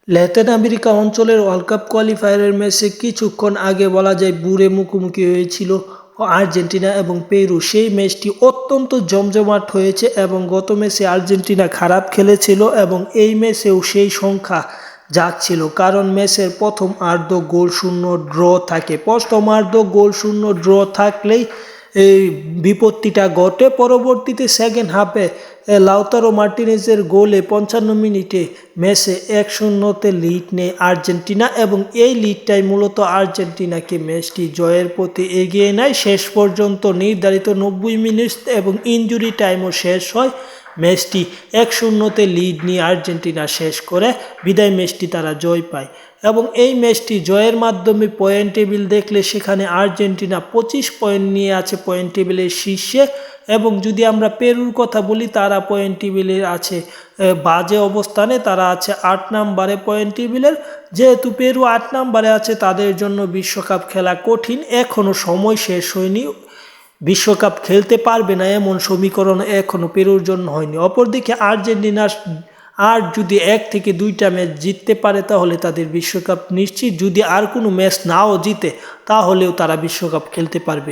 Latin America অঞ্চলের world cup কোয়ালিফায়ারের ম্যাচে কিছুক্ষণ আগে বলা যায় বুড়ে মুখোমুখি হয়েছিল আর্জেন্টিনা এবং পেরু। সেই ম্যাচটি অত্যন্ত জমজমাট হয়েছে এবং গত ম্যাচে আর্জেন্টিনা খারাপ খেলেছিল এবং এই ম্যাচেও সেই সংখ্যা যাচ্ছিল, কারণ ম্যাচের প্রথমার্ধ গোল শূন্য ড্র থাকে। প্রথমার্ধ গোল শূন্য ড্র থাকলেই এই বিপত্তিটা ঘটে। পরবর্তীতে সেকেন্ড হাফে লাউতারো মার্টিনেজের গোলে 55 মিনিটে ম্যাচে 1-0 লিড নেয় আর্জেন্টিনা এবং এই লিডটাই মূলত আর্জেন্টিনাকে ম্যাচটি জয়ের পথে এগিয়ে নেয়। শেষ পর্যন্ত নির্ধারিত 90 মিনিট এবং ইনজুরি টাইমও শেষ হয়। ম্যাচটি 1-0 লিড নিয়ে আর্জেন্টিনা শেষ করে বিদায় ম্যাচটি তারা জয় পায় এবং এই ম্যাচটি জয়ের মাধ্যমে পয়েন্ট টেবিল দেখলে সেখানে আর্জেন্টিনা 25 পয়েন্ট নিয়ে আছে পয়েন্ট টেবিলের শীর্ষে। এবং যদি আমরা পেরুর কথা বলি, তারা পয়েন্ট টেবিলের আছে বাজে অবস্থানে, তারা আছে 8 নম্বরে পয়েন্ট টেবিলের। যেহেতু পেরু 8 নম্বরে আছে, তাদের জন্য বিশ্বকাপ খেলা কঠিন, এখনও সময় শেষ হয়নি, বিশ্বকাপ খেলতে পারবে না এমন সমীকরণ এখনও পেরুর জন্য হয়নি। অপরদিকে আর্জেন্টিনা আর যদি 1 থেকে 2টা ম্যাচ জিততে পারে তাহলে তাদের বিশ্বকাপ নিশ্চিত। যদি আর কোনো ম্যাচ নাও জিতে তাহলেও তারা বিশ্বকাপ খেলতে পারবে।